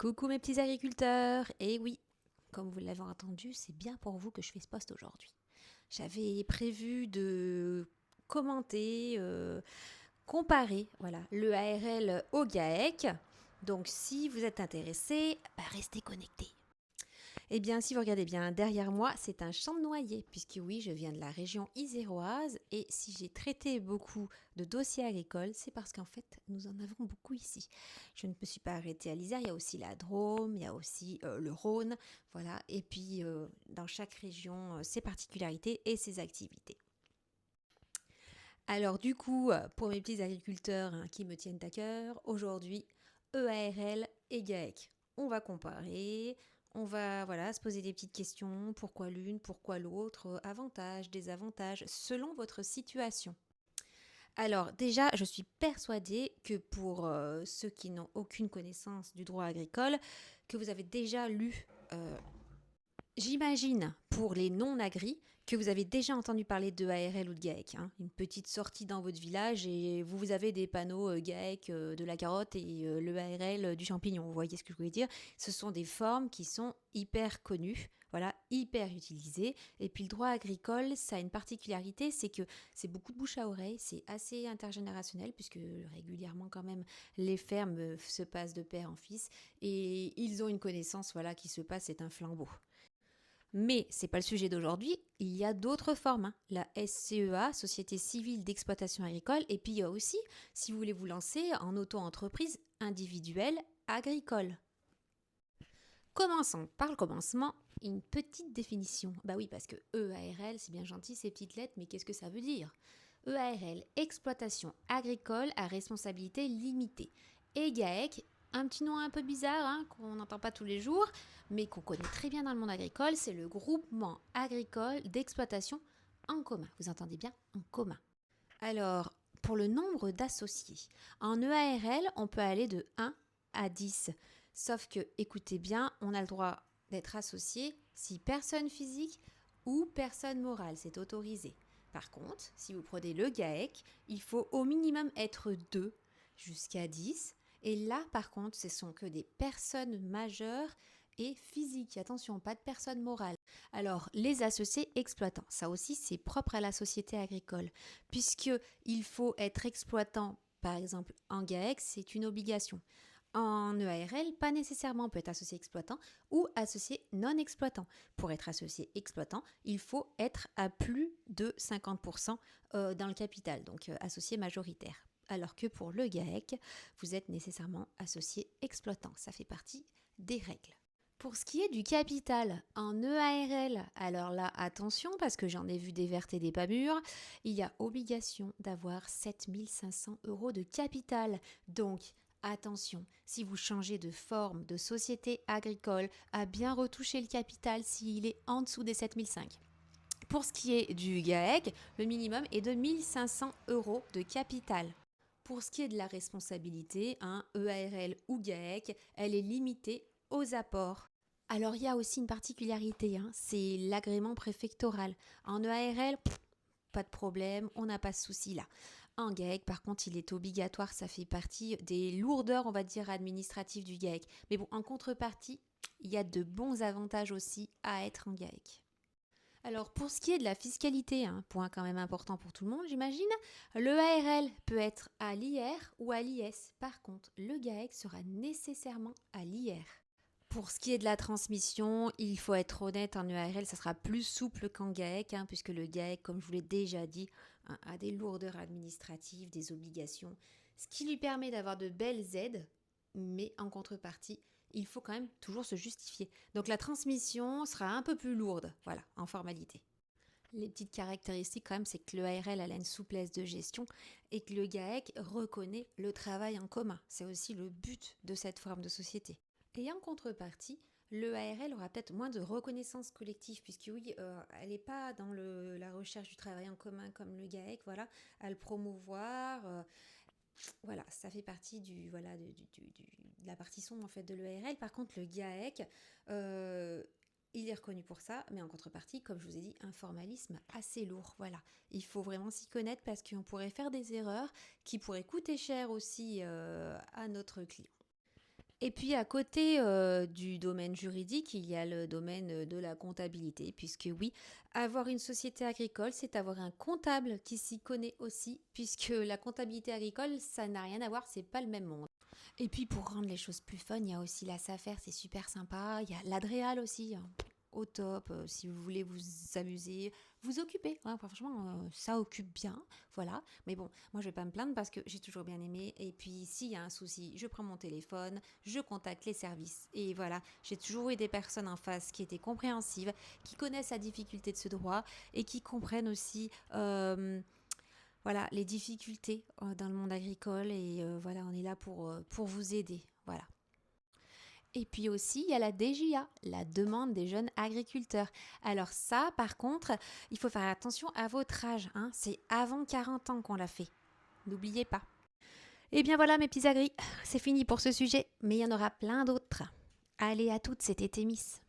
Coucou mes petits agriculteurs. Et oui, comme vous l'avez entendu, c'est bien pour vous que je fais ce post aujourd'hui. J'avais prévu de commenter, comparer le ARL au GAEC. Donc si vous êtes intéressés, restez connectés. Eh bien, si vous regardez bien derrière moi, c'est un champ de noyer, puisque oui, je viens de la région iséroise, et si j'ai traité beaucoup de dossiers agricoles, c'est parce qu'en fait, nous en avons beaucoup ici. Je ne me suis pas arrêtée à l'Isère, il y a aussi la Drôme, il y a aussi le Rhône, voilà, et puis dans chaque région, ses particularités et ses activités. Alors du coup, pour mes petits agriculteurs qui me tiennent à cœur, aujourd'hui, EARL et GAEC. On va comparer, on va se poser des petites questions, pourquoi l'une, pourquoi l'autre, avantages, désavantages, selon votre situation. Alors déjà, je suis persuadée que pour ceux qui n'ont aucune connaissance du droit agricole, que vous avez déjà lu. J'imagine, pour les non-agris, que vous avez déjà entendu parler de ARL ou de GAEC. Une petite sortie dans votre village et vous avez des panneaux GAEC de la carotte et le ARL du champignon. Vous voyez ce que je voulais dire? Ce sont des formes qui sont hyper connues, voilà, hyper utilisées. Et puis le droit agricole, ça a une particularité, c'est que c'est beaucoup de bouche à oreille, c'est assez intergénérationnel puisque régulièrement quand même les fermes se passent de père en fils et ils ont une connaissance qui se passe, c'est un flambeau. Mais ce n'est pas le sujet d'aujourd'hui, il y a d'autres formes. La SCEA, Société civile d'exploitation agricole, et puis il y a aussi, si vous voulez vous lancer en auto-entreprise individuelle agricole. Commençons par le commencement, une petite définition. Bah oui, parce que EARL, c'est bien gentil ces petites lettres, mais qu'est-ce que ça veut dire? EARL, exploitation agricole à responsabilité limitée. Et GAEC, un petit nom un peu bizarre, qu'on n'entend pas tous les jours, mais qu'on connaît très bien dans le monde agricole, c'est le groupement agricole d'exploitation en commun. Vous entendez bien? En commun. Alors, pour le nombre d'associés, en EARL, on peut aller de 1 à 10. Sauf que, écoutez bien, on a le droit d'être associé si personne physique ou personne morale, c'est autorisé. Par contre, si vous prenez le GAEC, il faut au minimum être 2 jusqu'à 10. Et là, par contre, ce sont que des personnes majeures et physiques. Attention, pas de personnes morales. Alors, les associés exploitants, ça aussi, c'est propre à la société agricole, puisqu'il faut être exploitant, par exemple, en GAEC, c'est une obligation. En EARL, pas nécessairement, on peut être associé exploitant ou associé non exploitant. Pour être associé exploitant, il faut être à plus de 50% dans le capital, donc associé majoritaire. Alors que pour le GAEC, vous êtes nécessairement associé exploitant. Ça fait partie des règles. Pour ce qui est du capital, en EARL, alors là, attention, parce que j'en ai vu des vertes et des pas mûres, il y a obligation d'avoir 7 500 € de capital. Donc, attention, si vous changez de forme de société agricole, à bien retoucher le capital s'il est en dessous des 7 500. Pour ce qui est du GAEC, le minimum est de 1 500 € de capital. Pour ce qui est de la responsabilité, EARL ou GAEC, elle est limitée aux apports. Alors, il y a aussi une particularité, c'est l'agrément préfectoral. En EARL, pas de problème, on n'a pas ce souci-là. En GAEC, par contre, il est obligatoire, ça fait partie des lourdeurs, on va dire, administratives du GAEC. Mais bon, en contrepartie, il y a de bons avantages aussi à être en GAEC. Alors, pour ce qui est de la fiscalité, point quand même important pour tout le monde, j'imagine, le ARL peut être à l'IR ou à l'IS. Par contre, le GAEC sera nécessairement à l'IR. Pour ce qui est de la transmission, il faut être honnête, en EARL, ça sera plus souple qu'en GAEC, puisque le GAEC, comme je vous l'ai déjà dit, a des lourdeurs administratives, des obligations, ce qui lui permet d'avoir de belles aides, mais en contrepartie, il faut quand même toujours se justifier. Donc la transmission sera un peu plus lourde, en formalité. Les petites caractéristiques quand même, c'est que le ARL a une souplesse de gestion et que le GAEC reconnaît le travail en commun. C'est aussi le but de cette forme de société. Et en contrepartie, le ARL aura peut-être moins de reconnaissance collective, puisque oui, elle n'est pas dans la recherche du travail en commun comme le GAEC, à le promouvoir. Ça fait partie de la partie sombre en fait de l'EARL. Par contre, le GAEC, il est reconnu pour ça, mais en contrepartie, comme je vous ai dit, un formalisme assez lourd. Il faut vraiment s'y connaître parce qu'on pourrait faire des erreurs qui pourraient coûter cher aussi à notre client. Et puis à côté du domaine juridique, il y a le domaine de la comptabilité, puisque oui, avoir une société agricole, c'est avoir un comptable qui s'y connaît aussi, puisque la comptabilité agricole, ça n'a rien à voir, c'est pas le même monde. Et puis pour rendre les choses plus fun, il y a aussi la SAFER, c'est super sympa. Il y a l'Adréal aussi, hein, au top, si vous voulez vous amuser, vous occuper. Hein, franchement, ça occupe bien, voilà. Mais bon, moi je vais pas me plaindre parce que j'ai toujours bien aimé. Et puis s'il y a un souci, je prends mon téléphone, je contacte les services. Et voilà, j'ai toujours eu des personnes en face qui étaient compréhensives, qui connaissent la difficulté de ce droit et qui comprennent aussi voilà, les difficultés dans le monde agricole et voilà, on est là pour vous aider. Voilà. Et puis aussi, il y a la DJA, la demande des jeunes agriculteurs. Alors ça, par contre, il faut faire attention à votre âge. Hein. C'est avant 40 ans qu'on l'a fait. N'oubliez pas. Et bien voilà mes petits agris, c'est fini pour ce sujet, mais il y en aura plein d'autres. Allez à toutes, c'était Miss.